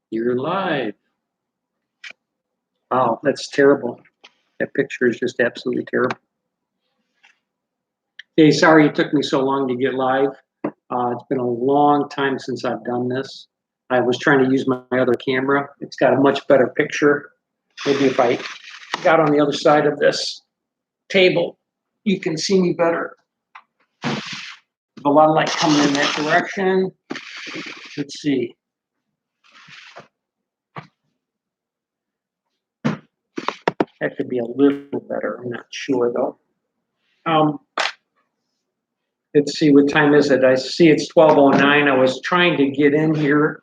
You're live. Wow, that's terrible. That picture is just absolutely terrible. Hey, sorry it took me so long to get live. It's been a long time since I've done this. I was trying to use my other camera. It's got a much better picture. Maybe if I got on the other side of this table, you can see me better. A lot of light coming in that direction. Let's see. That could be a little better. I'm not sure though. Let's see, what time is it? I see it's 12:09. I was trying to get in here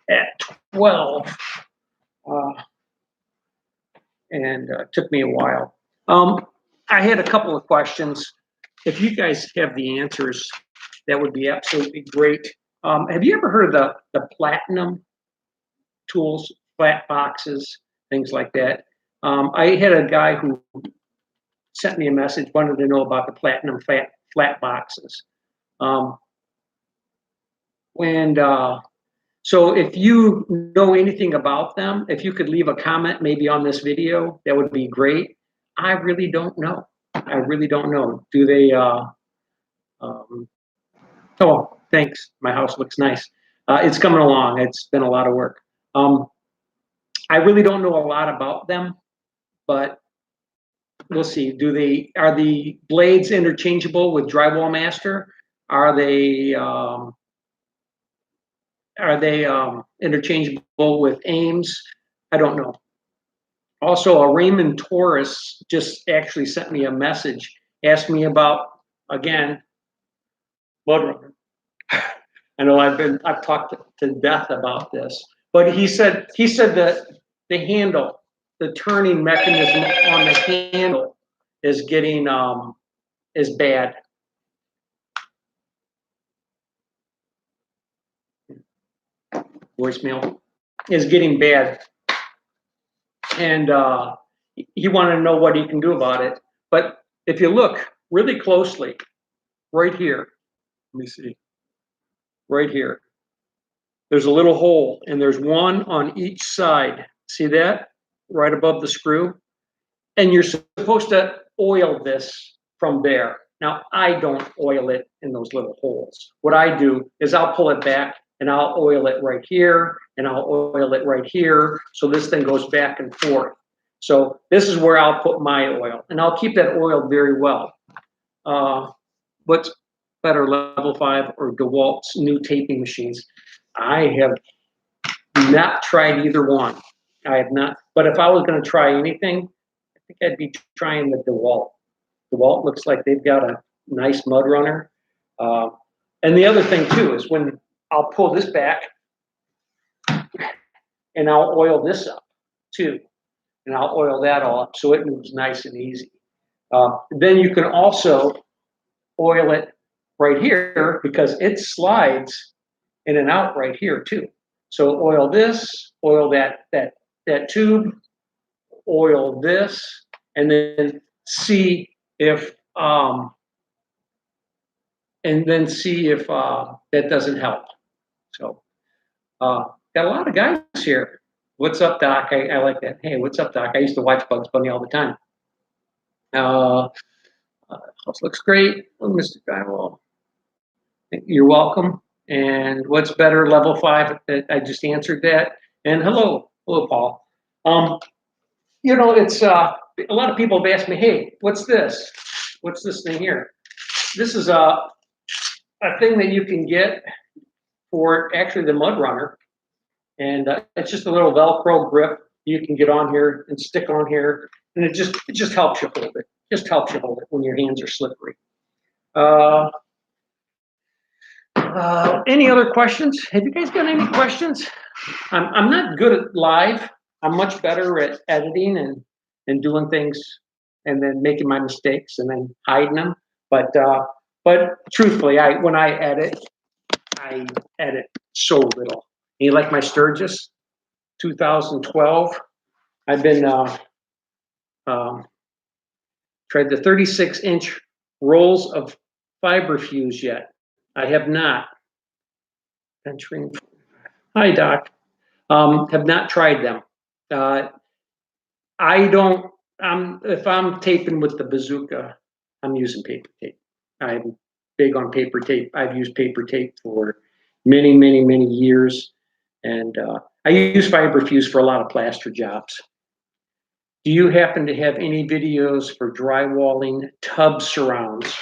at 12, and it took me a while. I had a couple of questions. If you guys have the answers, that would be absolutely great. Have you ever heard of the platinum tools, flat boxes, things like that? I had a guy who sent me a message, wanted to know about the platinum flat boxes. So if you know anything about them, if you could leave a comment maybe on this video, that would be great. I really don't know. I really don't know. Do they, oh, thanks. My house looks nice. It's coming along. It's been a lot of work. I really don't know a lot about them, but we'll see. Are the blades interchangeable with Drywall Master? Are they interchangeable with Ames? I don't know. Also, a Raymond Taurus just actually sent me a message, asked me about, again, mud runner. I know I've talked to death about this, but he said that the handle, the turning mechanism on the handle is getting is bad. Voicemail is getting bad, and he wanted to know what he can do about it. But if you look really closely, right here, let me see, right here, there's a little hole, and there's one on each side. See that? Right above the screw. And you're supposed to oil this from there. Now, I don't oil it in those little holes. What I do is I'll pull it back and I'll oil it right here, and I'll oil it right here. So this thing goes back and forth. So this is where I'll put my oil, and I'll keep that oiled very well. What's better, Level 5 or Dewalt's new taping machines? I have not tried either one. I have not. But if I was going to try anything, I think I'd be trying the Dewalt. Dewalt looks like they've got a nice mud runner. And the other thing too is when I'll pull this back and I'll oil this up too. And I'll oil that all up so it moves nice and easy. Then you can also oil it right here because it slides in and out right here too. So oil this, oil that tube, oil this, and then see if that doesn't help. So got a lot of guys here. What's up, Doc? I like that. Hey, what's up, Doc? I used to watch Bugs Bunny all the time. House looks great. Oh, Mr. Drywall. You're welcome. And what's better, Level 5? I just answered that. And hello, Paul. You know, it's a lot of people have asked me, hey, what's this? What's this thing here? This is a thing that you can get for actually the mud runner, and it's just a little Velcro grip you can get on here and stick on here, and it just helps you hold it. Just helps you hold it when your hands are slippery. Any other questions? Have you guys got any questions? I'm not good at live. I'm much better at editing and doing things and then making my mistakes and then hiding them. But truthfully, when I edit so little. You like my Sturgis, 2012? I've been tried the 36-inch rolls of fiber fuse yet. I have not. Hi, Doc. Have not tried them. I don't. If I'm taping with the bazooka, I'm using paper tape. I'm big on paper tape. I've used paper tape for many, many, many years, and I use fiberfuse for a lot of plaster jobs. Do you happen to have any videos for drywalling tub surrounds?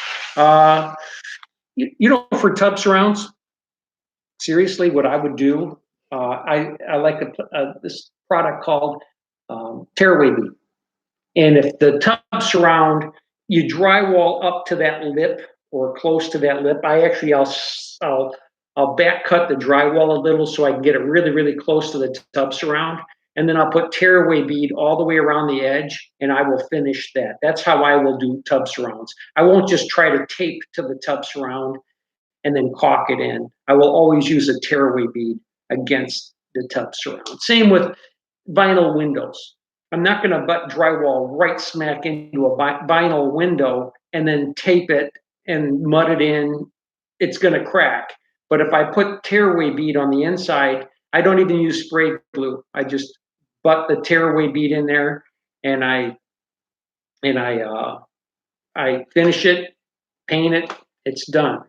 You know, for tub surrounds, seriously, what I would do, I like this product called tearaway bead. And if the tub surround, you drywall up to that lip or close to that lip, I'll back cut the drywall a little so I can get it really, really close to the tub surround. And then I'll put tearaway bead all the way around the edge, and I will finish that. That's how I will do tub surrounds. I won't just try to tape to the tub surround and then caulk it in. I will always use a tearaway bead against the tub surround. Same with vinyl windows. I'm not going to butt drywall right smack into a vinyl window and then tape it and mud it in. It's going to crack. But if I put tearaway bead on the inside, I don't even use spray glue. I just butt the tearaway bead in there, and I finish it, paint it. It's done.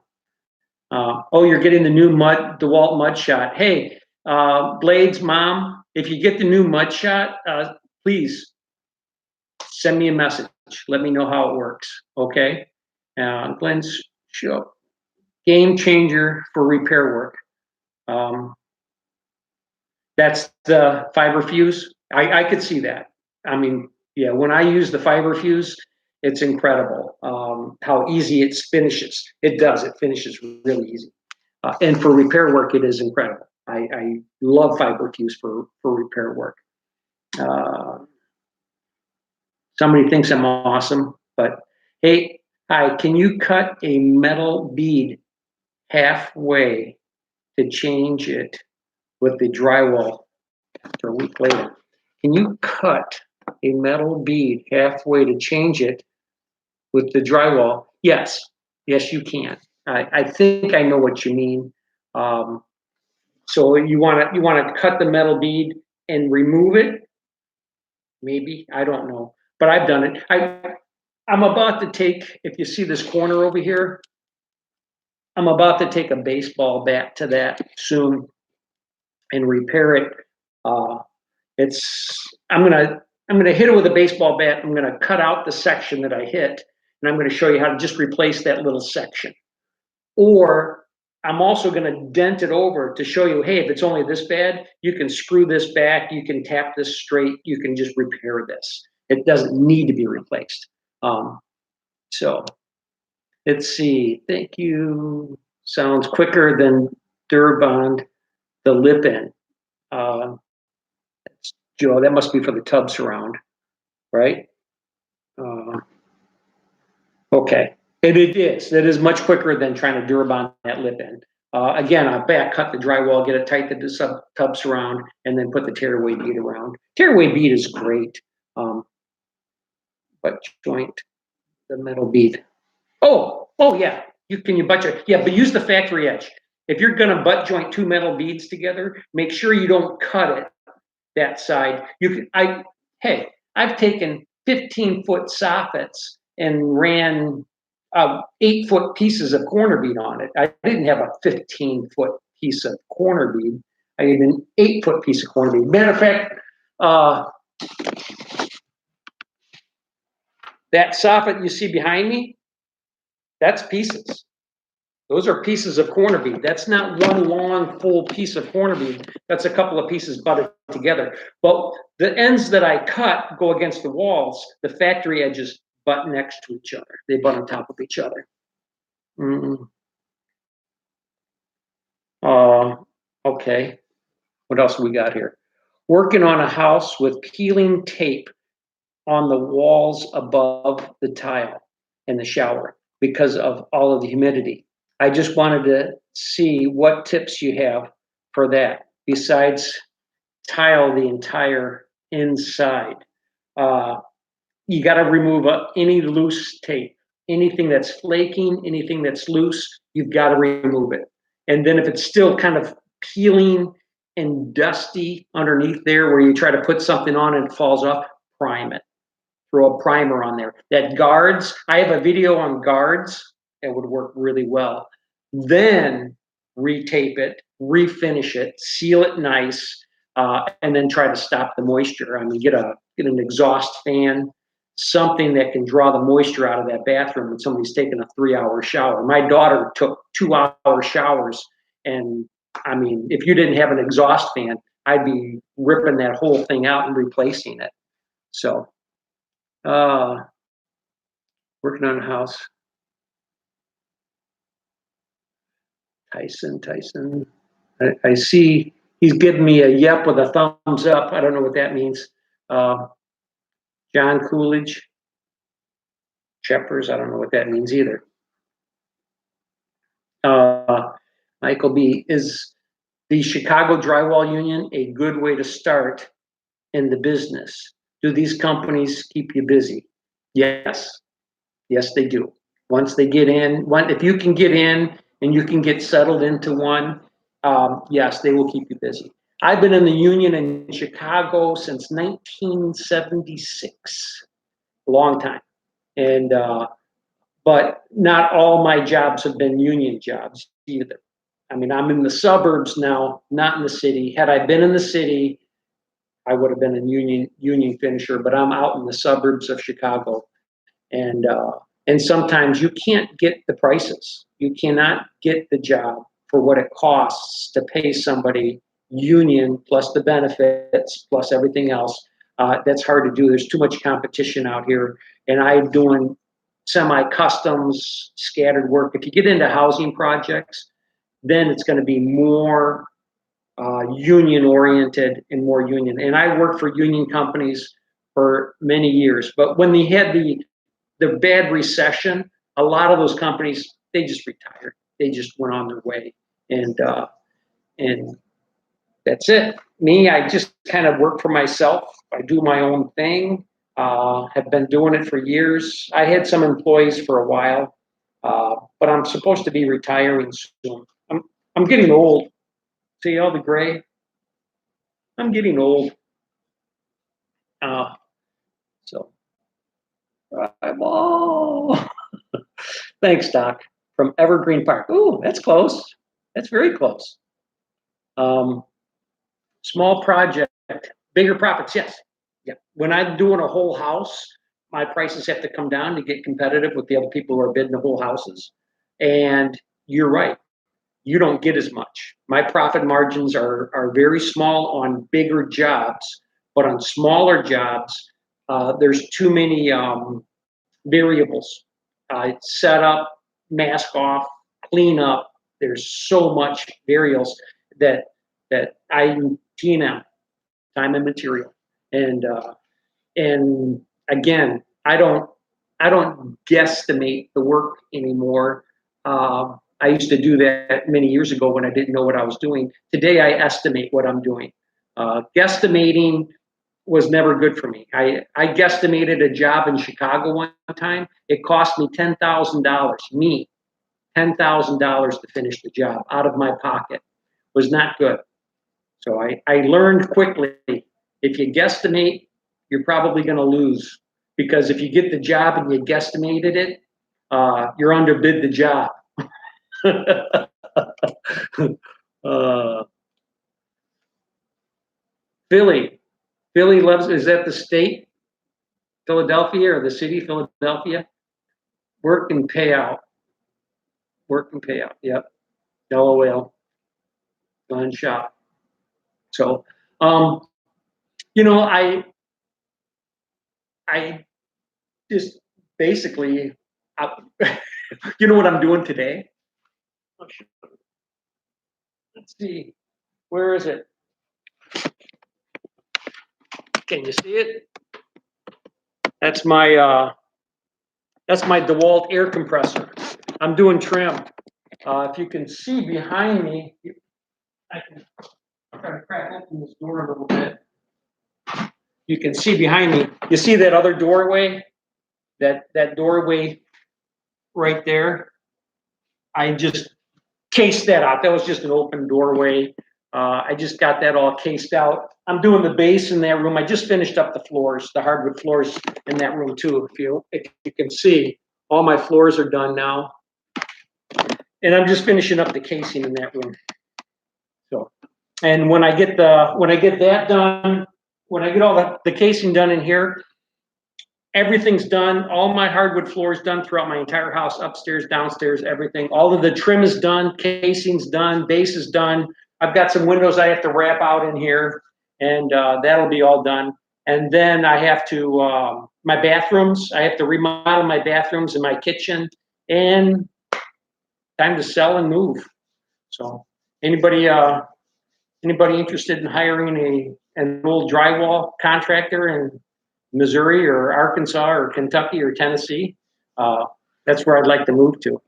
Oh, you're getting the new Dewalt mud shot. Hey, Blades mom, if you get the new mud shot, please send me a message. Let me know how it works. Okay. Glenn's show. Game changer for repair work. That's the fiber fuse. I could see that. I mean, yeah, when I use the fiber fuse, it's incredible how easy it finishes. It does. It finishes really easy. And for repair work, it is incredible. I love fiber fuse for repair work. Somebody thinks I'm awesome, but hey, hi, can you cut a metal bead halfway to change it with the drywall for a week later? Can you cut a metal bead halfway to change it with the drywall? Yes, yes, you can. I think I know what you mean. So you want to cut the metal bead and remove it? Maybe, I don't know, but I've done it. I'm about to take, if you see this corner over here, I'm about to take a baseball bat to that soon and repair it. I'm gonna hit it with a baseball bat. I'm gonna cut out the section that I hit, and I'm gonna show you how to just replace that little section. Or I'm also gonna dent it over to show you, hey, if it's only this bad, you can screw this back, you can tap this straight, you can just repair this. It doesn't need to be replaced. So let's see, thank you. Sounds quicker than Durbond, the lip in. Joe, that must be for the tub surround, right? Okay, and it is. It is much quicker than trying to Durbond that lip in. Again, I back cut the drywall, get it tight to the tub surround, and then put the tearaway bead around. Tearaway bead is great. Butt joint, the metal bead. Oh yeah. Can you butt joint? Yeah, but use the factory edge. If you're gonna butt joint two metal beads together, make sure you don't cut it that side. I've taken 15-foot soffits and ran 8-foot pieces of corner bead on it. I didn't have a 15-foot piece of corner bead. I had an 8-foot piece of corner bead. Matter of fact, that soffit you see behind me, that's pieces. Those are pieces of corner bead. That's not one long, full piece of corner bead. That's a couple of pieces butted together. But the ends that I cut go against the walls. The factory edges butt next to each other. They butt on top of each other. Okay. What else we got here? Working on a house with peeling tape on the walls above the tile in the shower because of all of the humidity. I just wanted to see what tips you have for that besides tile the entire inside. You got to remove any loose tape, anything that's flaking, anything that's loose, you've got to remove it. And then if it's still kind of peeling and dusty underneath there where you try to put something on and it falls off, prime it. Throw a primer on there. That guards, I have a video on guards that would work really well. Then retape it, refinish it, seal it nice, and then try to stop the moisture. I mean, get an exhaust fan, something that can draw the moisture out of that bathroom when somebody's taking a 3-hour shower. My daughter took 2-hour showers, and I mean, if you didn't have an exhaust fan, I'd be ripping that whole thing out and replacing it. So, working on a house. Tyson. I see he's giving me a yep with a thumbs up. I don't know what that means. John Coolidge. Sheppers, I don't know what that means either. Michael B. Is the Chicago Drywall Union a good way to start in the business? Do these companies keep you busy? Yes. Yes, they do. Once they get in, if you can get in and you can get settled into one, yes, they will keep you busy. I've been in the union in Chicago since 1976, a long time. And but not all my jobs have been union jobs either. I mean, I'm in the suburbs now, not in the city. Had I been in the city, I would have been a union finisher, but I'm out in the suburbs of Chicago. And sometimes you can't get the prices. You cannot get the job for what it costs to pay somebody union plus the benefits plus everything else. That's hard to do. There's too much competition out here. And I'm doing semi-customs, scattered work. If you get into housing projects, then it's going to be more union oriented and more union. And I worked for union companies for many years. But when they had the bad recession, a lot of those companies, they just retired. They just went on their way. And that's it. Me, I just kind of work for myself. I do my own thing. Have been doing it for years. I had some employees for a while, but I'm supposed to be retiring soon. I'm getting old. See all the gray? I'm getting old. So, drywall. Thanks, Doc. From Evergreen Park. Ooh, that's close. That's very close. Small project, bigger profits. Yes. Yeah. When I'm doing a whole house, my prices have to come down to get competitive with the other people who are bidding the whole houses. And you're right. You don't get as much. My profit margins are very small on bigger jobs, but on smaller jobs, there's too many variables. Set up, mask off, clean up. There's so much variables that I'm T&M, time and material, and again, I don't guesstimate the work anymore. I used to do that many years ago when I didn't know what I was doing. Today, I estimate what I'm doing. Guesstimating was never good for me. I guesstimated a job in Chicago one time. It cost me $10,000, $10,000 to finish the job out of my pocket. Was not good. So I learned quickly, if you guesstimate, you're probably going to lose, because if you get the job and you guesstimated it, you're underbid the job. Philly loves, is that the state, Philadelphia, or the city, Philadelphia? Work and payout. Yep. LOL. Gun shop. So, you know, I just basically, you know what I'm doing today? Let's see, where is it? Can you see it? That's my Dewalt air compressor. I'm doing trim. If you can see behind me, I can try to crack open this door a little bit. You can see behind me. You see that other doorway? That doorway right there? I just cased that out. That was just an open doorway. I just got that all cased out. I'm doing the base in that room. I just finished up the floors, the hardwood floors in that room too. If you can see, all my floors are done now. And I'm just finishing up the casing in that room. So, and when I get that done, when I get all the casing done in here, everything's done. All my hardwood floors done throughout my entire house, upstairs, downstairs, everything. All of the trim is done, casing's done, base is done. I've got some windows I have to wrap out in here, and that'll be all done. And then I have to, my bathrooms, I have to remodel my bathrooms and my kitchen, and time to sell and move. So anybody interested in hiring an old drywall contractor in Missouri or Arkansas or Kentucky or Tennessee, that's where I'd like to move to.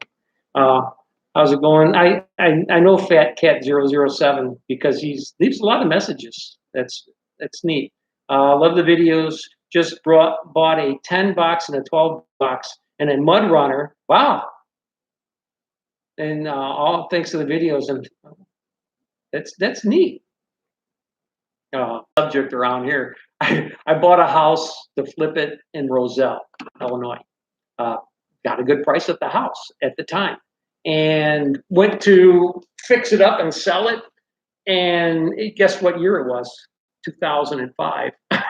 How's it going? I know Fat Cat 007 because he leaves a lot of messages. That's neat. Love the videos. Just bought a 10 box and a 12 box and a mud runner. Wow. And all thanks to the videos, and that's neat. Subject around here. I bought a house to flip it in Roselle, Illinois. Got a good price at the house at the time, and went to fix it up and sell it. And guess what year it was? 2005. By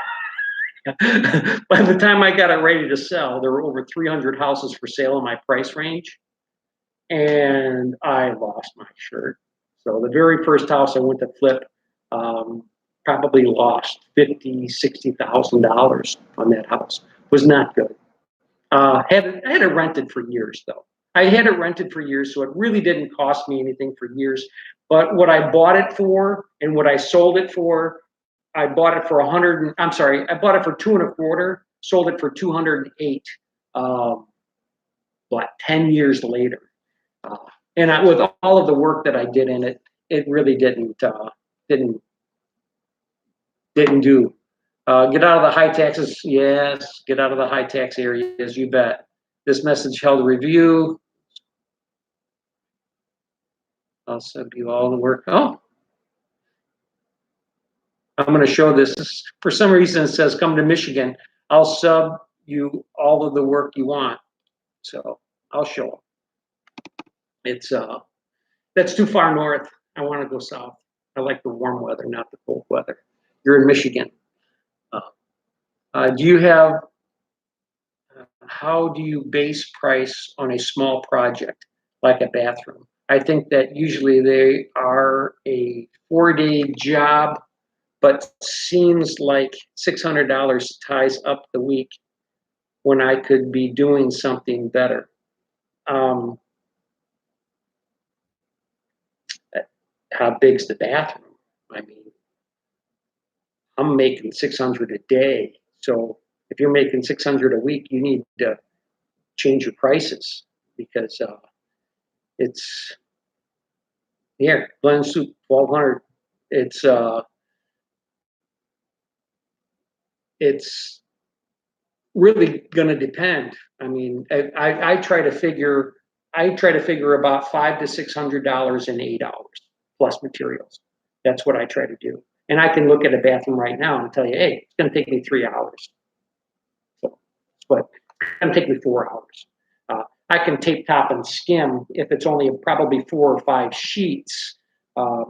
the time I got it ready to sell, there were over 300 houses for sale in my price range, and I lost my shirt. So the very first house I went to flip, probably lost $50,000-$60,000 on that house. Was not good. I had it rented for years though. I had it rented for years, so it really didn't cost me anything for years. But what I bought it for and what I sold it for, I bought it for I bought it for $2.25, sold it for $208. 10 years later, and with all of the work that I did in it, it really didn't do. Get out of the high taxes. Yes, get out of the high tax areas. You bet. This message held a review. I'll sub you all the work. Oh, I'm going to show this. For some reason, it says come to Michigan. I'll sub you all of the work you want. So I'll show them. It's that's too far north. I want to go south. I like the warm weather, not the cold weather. You're in Michigan. Do you have? How do you base price on a small project like a bathroom? I think that usually they are a 4-day job, but seems like $600 ties up the week when I could be doing something better. How big's the bathroom? I mean, I'm making $600 a day. So if you're making $600 a week, you need to change your prices because it's here, blend soup, $1,200. It's really going to depend. I mean, I try to figure about $500 to $600 in 8 hours plus materials. That's what I try to do. And I can look at a bathroom right now and tell you, hey, it's going to take me 3 hours. So, but it's going to take me 4 hours. I can tape, top, and skim if it's only probably 4 or 5 sheets.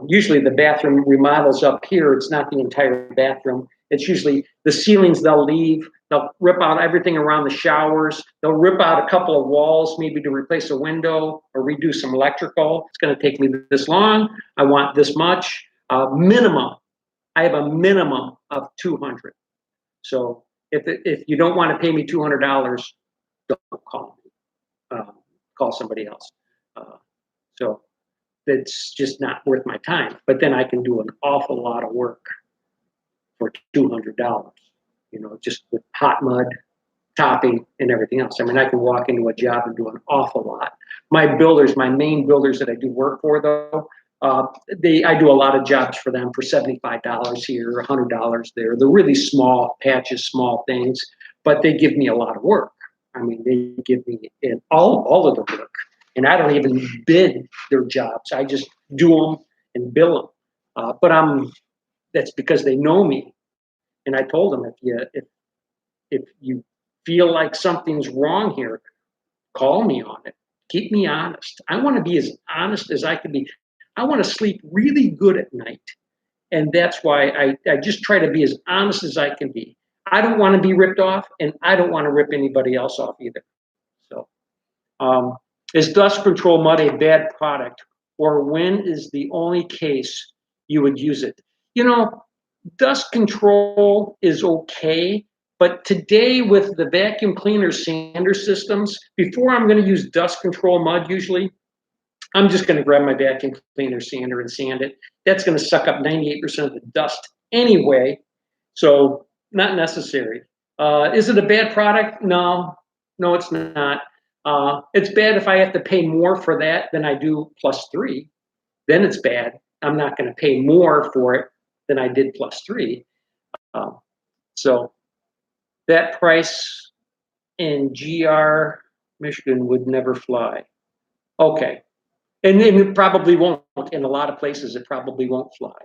Usually the bathroom remodels up here. It's not the entire bathroom. It's usually the ceilings they'll leave. They'll rip out everything around the showers. They'll rip out a couple of walls, maybe to replace a window or redo some electrical. It's going to take me this long. I want this much. Minimum. I have a minimum of $200. So if you don't want to pay me $200, don't call me. Call somebody else. So that's just not worth my time. But then I can do an awful lot of work for $200. You know, just with hot mud, topping, and everything else. I mean, I can walk into a job and do an awful lot. My main builders that I do work for, though, I do a lot of jobs for them for $75 here, $100 there. They're really small patches, small things, but they give me a lot of work. I mean, they give me all of the work, and I don't even bid their jobs. I just do them and bill them. But that's because they know me. And I told them, if you feel like something's wrong here, call me on it. Keep me honest. I want to be as honest as I can be. I want to sleep really good at night. And that's why I just try to be as honest as I can be. I don't want to be ripped off, and I don't want to rip anybody else off either. So, is dust control mud a bad product, or when is the only case you would use it? You know, dust control is okay, but today with the vacuum cleaner sander systems, before I'm going to use dust control mud usually, I'm just going to grab my vacuum cleaner sander and sand it. That's going to suck up 98% of the dust anyway, so not necessary. Is it a bad product? No, it's not. It's bad if I have to pay more for that than I do plus 3. Then it's bad. I'm not going to pay more for it than I did plus 3. So that price in GR Michigan would never fly. Okay. And it probably won't. In a lot of places, it probably won't fly.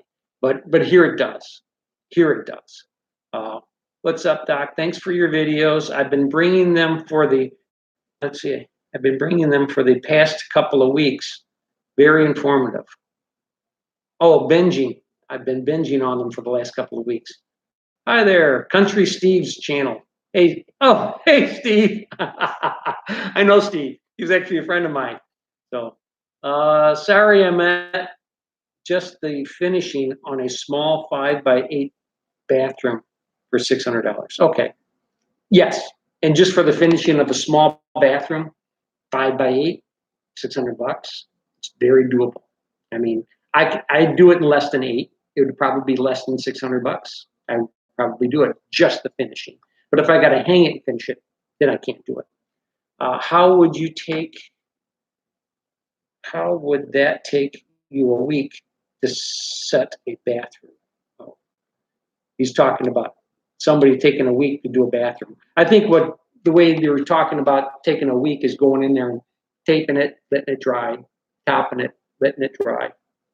But here it does. Here it does. What's up, Doc? Thanks for your videos. I've been bringing them for the, let's see, I've been bringing them for the past couple of weeks. Very informative. Oh, binging. I've been binging on them for the last couple of weeks. Hi there, Country Steve's channel. Hey, oh, hey, Steve. I know Steve. He's actually a friend of mine. So, sorry, I'm at just the finishing on a small 5x8 bathroom for $600. Okay. Yes. And just for the finishing of a small bathroom, 5x8, $600. It's very doable. I mean, I do it in less than 8. It would probably be less than $600. I would probably do it just the finishing. But if I got to hang it and finish it, then I can't do it. How would that take you a week to set a bathroom? Oh, he's talking about somebody taking a week to do a bathroom. I think the way they were talking about taking a week is going in there and taping it, letting it dry, topping it, letting it dry,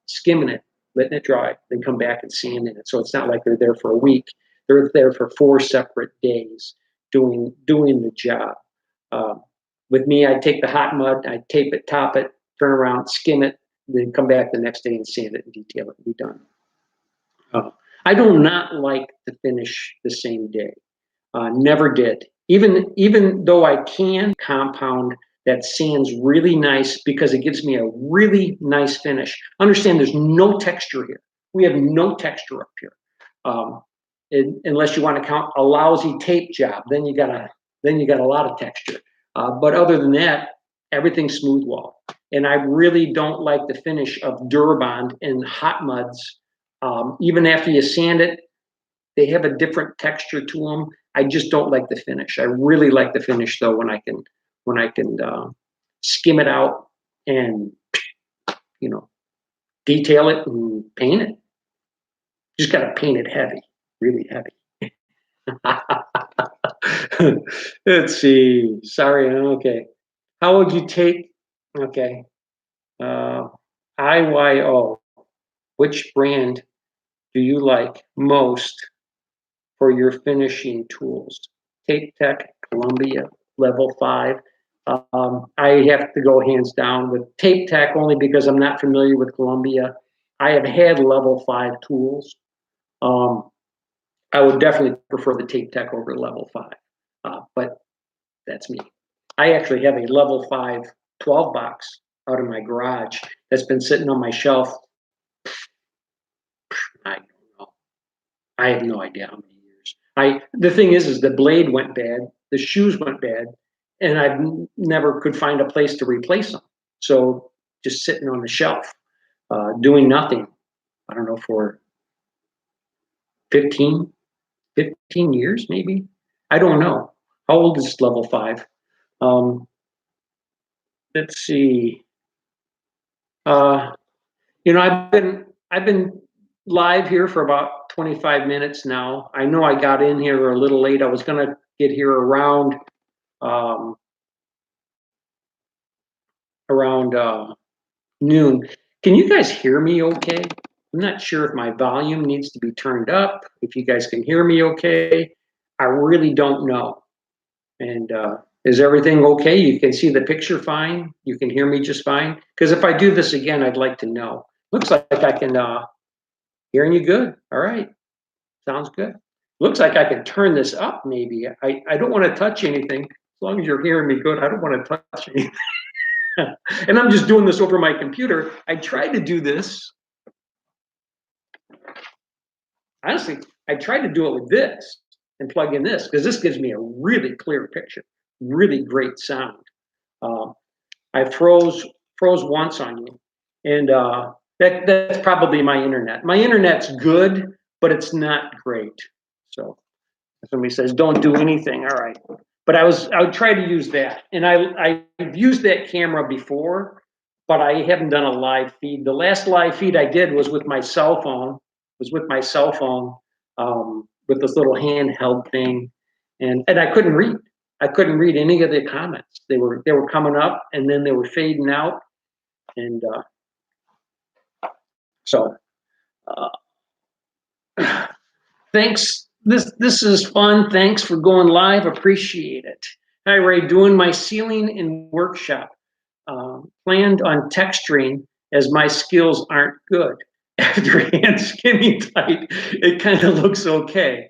skimming it, letting it dry, then come back and sanding it. So it's not like they're there for a week. They're there for 4 separate days doing the job. With me, I'd take the hot mud, I'd tape it, top it, turn around, skim it, then come back the next day and sand it and detail it and be done. I do not like to finish the same day. Never did. Even though I can compound that sands really nice because it gives me a really nice finish. Understand there's no texture here. We have no texture up here. Unless you want to count a lousy tape job, then you got a lot of texture. But other than that, everything's smooth wall. And I really don't like the finish of Durabond and hot muds. Even after you sand it, they have a different texture to them. I just don't like the finish. I really like the finish though when I can skim it out and detail it and paint it. Just gotta paint it heavy, really heavy. Let's see. Sorry. Okay. How would you take? Okay. IYO. Which brand do you like most for your finishing tools? Tape Tech, Columbia, Level 5. I have to go hands down with Tape Tech only because I'm not familiar with Columbia. I have had Level 5 tools. I would definitely prefer the Tape Tech over Level 5, but that's me. I actually have a Level 5 12 box out in my garage that's been sitting on my shelf. I don't know. I have no idea how many years. The thing is the blade went bad, the shoes went bad, and I never could find a place to replace them. So just sitting on the shelf, doing nothing. I don't know, for 15 years maybe. I don't know. How old is Level 5? Let's see. I've been live here for about 25 minutes now. I know I got in here a little late. I was gonna get here around noon. Can you guys hear me okay? I'm not sure if my volume needs to be turned up, if you guys can hear me okay. I really don't know. And is everything okay? You can see the picture fine? You can hear me just fine? Because if I do this again, I'd like to know. Looks like I can, hearing you good. All right, sounds good. Looks like I can turn this up maybe. I don't want to touch anything. As long as you're hearing me good, I don't want to touch anything. And I'm just doing this over my computer. I tried to do this. Honestly, I tried to do it with this and plug in this because this gives me a really clear picture, really great sound. I froze once on you, and that's probably my internet. My internet's good, but it's not great. So if somebody says don't do anything, all right. But I would try to use that, and I've used that camera before, but I haven't done a live feed. The last live feed I did was with my cell phone. With this little handheld thing, and I couldn't read. I couldn't read any of the comments. They were coming up and then they were fading out, and so thanks. This is fun. Thanks for going live. Appreciate it. Hi Ray, doing my ceiling in workshop. Planned on texturing as my skills aren't good. After hand skimming tight, it kind of looks okay.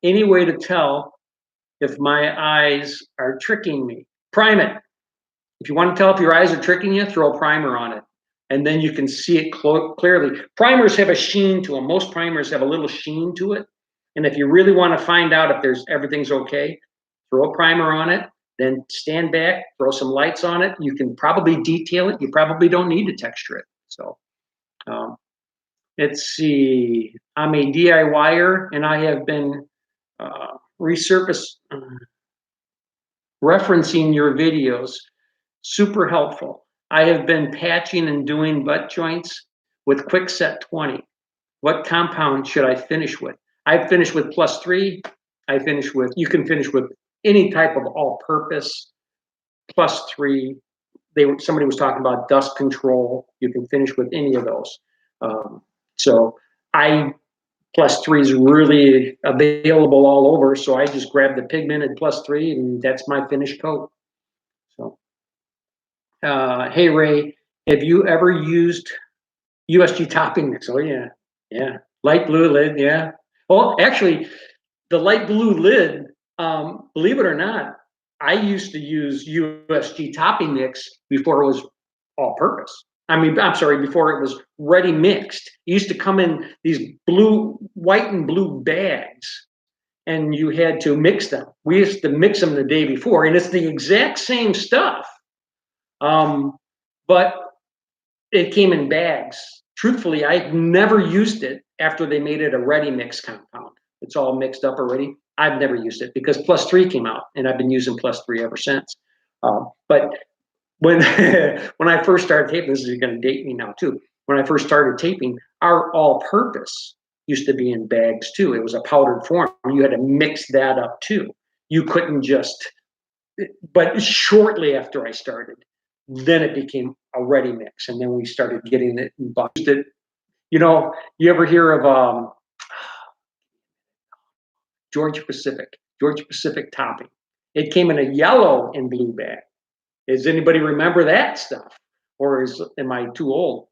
Any way to tell if my eyes are tricking me? Prime it. If you want to tell if your eyes are tricking you, throw a primer on it. And then you can see it clearly. Primers have a sheen to them. Most primers have a little sheen to it. And if you really want to find out if everything's okay, throw a primer on it, then stand back, throw some lights on it. You can probably detail it. You probably don't need to texture it. So let's see. I'm a DIYer, and I have been referencing your videos. Super helpful. I have been patching and doing butt joints with Quickset 20. What compound should I finish with? I finished with +3. You can finish with any type of all-purpose +3. Somebody was talking about dust control. You can finish with any of those. So +3 is really available all over. So I just grabbed the pigmented +3 and that's my finished coat. So, hey Ray, have you ever used USG topping mix? Oh yeah, yeah. Light blue lid, yeah. Well, actually, the light blue lid, believe it or not, I used to use USG topping mix before it was all purpose. I'm sorry, before it was ready mixed. It used to come in these white and blue bags, and you had to mix them. We used to mix them the day before, and it's the exact same stuff, but it came in bags. Truthfully, I've never used it after they made it a ready mix compound. It's all mixed up already. I've never used it because +3 came out, and I've been using +3 ever since. But when when I first started taping, this is going to date me now too. When I first started taping, our all-purpose used to be in bags too. It was a powdered form. You had to mix that up too. You couldn't just. But shortly after I started, then it became a ready mix, and then we started getting it and boxed it. You know, you ever hear of Georgia Pacific topping? It came in a yellow and blue bag. Does anybody remember that stuff? Or am I too old?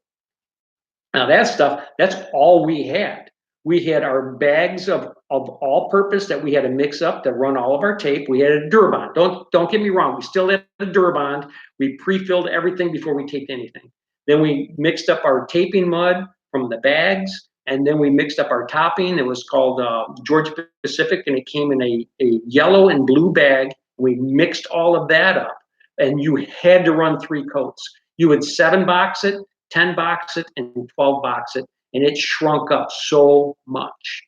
Now that stuff, that's all we had. We had our bags of all-purpose that we had to mix up to run all of our tape. We had a Durabond. Don't get me wrong. We still had a Durabond. We pre-filled everything before we taped anything. Then we mixed up our taping mud from the bags, and then we mixed up our topping. It was called Georgia Pacific, and it came in a yellow and blue bag. We mixed all of that up, and you had to run 3 coats. You would 7-box it, 10-box it, and 12-box it, and it shrunk up so much.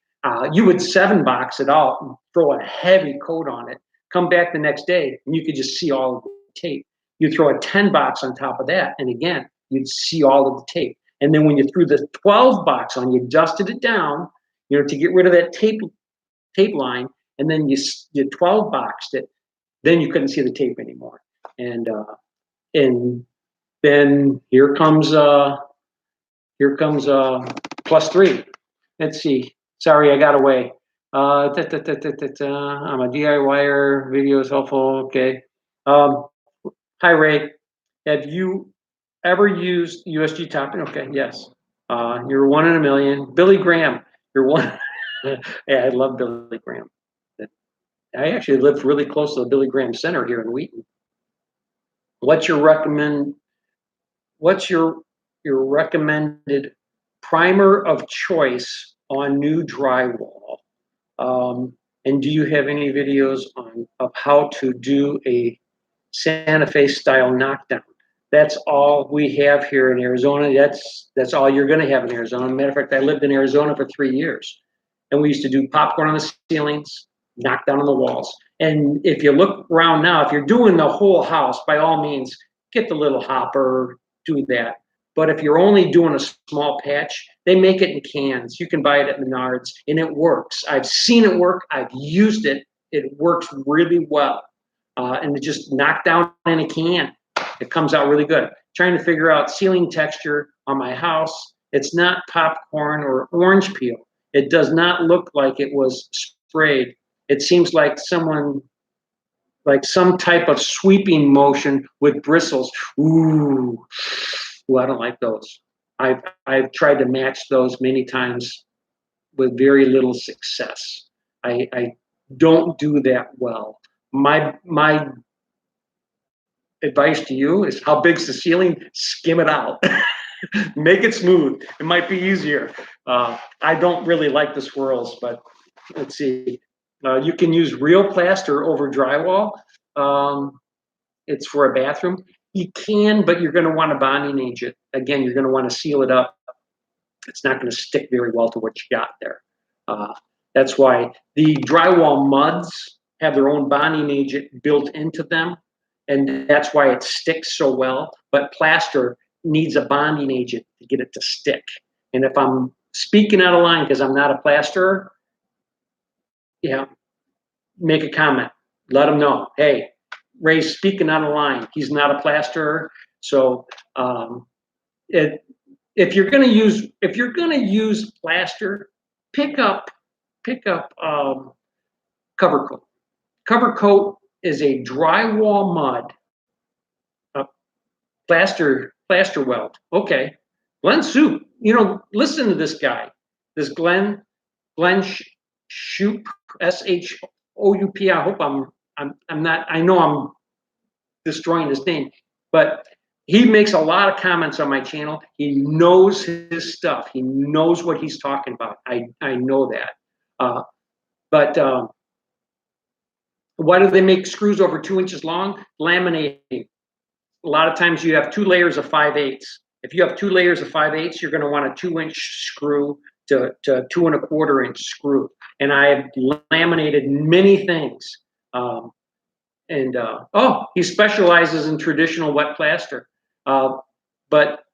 You would 7-box it out and throw a heavy coat on it, come back the next day, and you could just see all of the tape. You throw a 10-box on top of that, and again, you'd see all of the tape. And then when you threw the 12-box on, you dusted it down, to get rid of that tape line, and then you 12-boxed it, then you couldn't see the tape anymore. And then here comes Here comes +3. Let's see. Sorry, I got away. I'm a DIYer. Video is helpful. Okay. Hi, Ray. Have you ever used USG topping? Okay, yes. You're 1 in a million. Billy Graham, you're one. Yeah, I love Billy Graham. I actually live really close to the Billy Graham Center here in Wheaton. What's your recommended primer of choice on new drywall? And do you have any videos of how to do a Santa Fe style knockdown? That's all we have here in Arizona. That's all you're going to have in Arizona. Matter of fact, I lived in Arizona for 3 years, and we used to do popcorn on the ceilings, knock down on the walls. And if you look around now, if you're doing the whole house, by all means, get the little hopper, do that. But if you're only doing a small patch, they make it in cans. You can buy it at Menards, and it works. I've seen it work. I've used it. It works really well. And it just knock down in a can. It comes out really good. Trying to figure out ceiling texture on my house. It's not popcorn or orange peel. It does not look like it was sprayed. It seems like some type of sweeping motion with bristles. Ooh, I don't like those. I've tried to match those many times with very little success. I don't do that well. My advice to you is, how big's the ceiling? Skim it out. Make it smooth. It might be easier. I don't really like the swirls, but let's see. You can use real plaster over drywall. It's for a bathroom. You can, but you're going to want to bonding agent. Again, you're going to want to seal it up. It's not going to stick very well to what you got there. That's why the drywall muds have their own bonding agent built into them, and that's why it sticks so well. But plaster needs a bonding agent to get it to stick. And if I'm speaking out of line because I'm not a plasterer, yeah, make a comment. Let them know, hey, Ray's speaking out of line. He's not a plasterer. So if you're going to use plaster, pick up cover coat. Cover coat is a drywall mud, plaster weld. Okay, Glenn Soup. Listen to this guy, this Glenn Shoup, Shoup. I hope I'm not. I know I'm destroying his name, but he makes a lot of comments on my channel. He knows his stuff. He knows what he's talking about. I know that. But why do they make screws over 2 inches long? Laminating. A lot of times you have 2 layers of 5/8. If you have 2 layers of 5/8, you're going to want a 2-inch screw to 2 1/4-inch screw. And I've laminated many things. He specializes in traditional wet plaster. But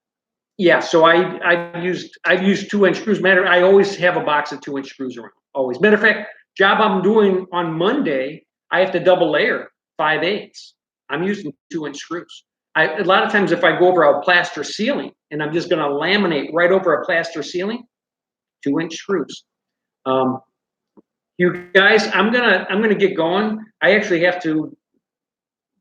yeah, so I've used 2-inch screws. I always have a box of 2-inch screws around. Always. Matter of fact, job I'm doing on Monday, I have to double layer 5/8. I'm using 2-inch screws. A lot of times if I go over a plaster ceiling and I'm just going to laminate right over a plaster ceiling, 2-inch screws. You guys, I'm gonna get going. I actually have to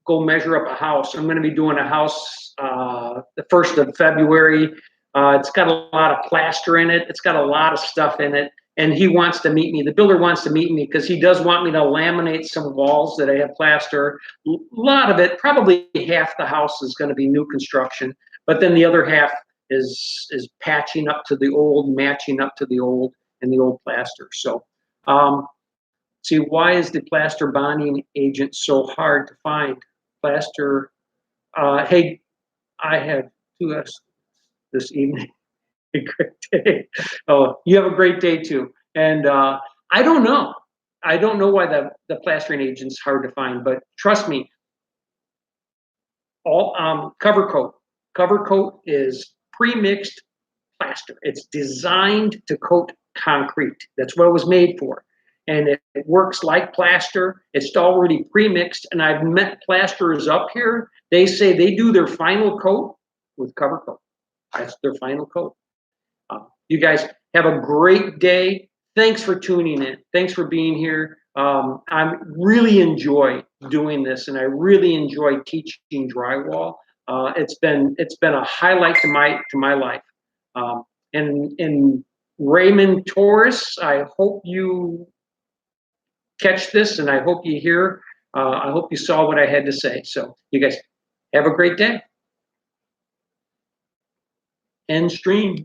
go measure up a house. I'm going to be doing a house the 1st of February. It's got a lot of plaster in it. It's got a lot of stuff in it. And he wants to meet me. The builder wants to meet me because he does want me to laminate some walls that I have plaster. A lot of it, probably half the house is going to be new construction. But then the other half is patching up to the old, matching up to the old and the old plaster. So, see, why is the plaster bonding agent so hard to find? Plaster. Hey, I have 2 this evening. A great day. Oh, you have a great day too. And I don't know. I don't know why the plastering agent's hard to find, but trust me, all cover coat. Cover coat is pre-mixed plaster. It's designed to coat concrete. That's what it was made for. And it works like plaster. It's already pre-mixed. And I've met plasterers up here. They say they do their final coat with cover coat. That's their final coat. You guys have a great day. Thanks for tuning in. Thanks for being here. I really enjoy doing this, and I really enjoy teaching drywall. It's been a highlight to my life. And Raymond Torres, I hope you catch this, and I hope you hear. I hope you saw what I had to say. So you guys have a great day. End stream.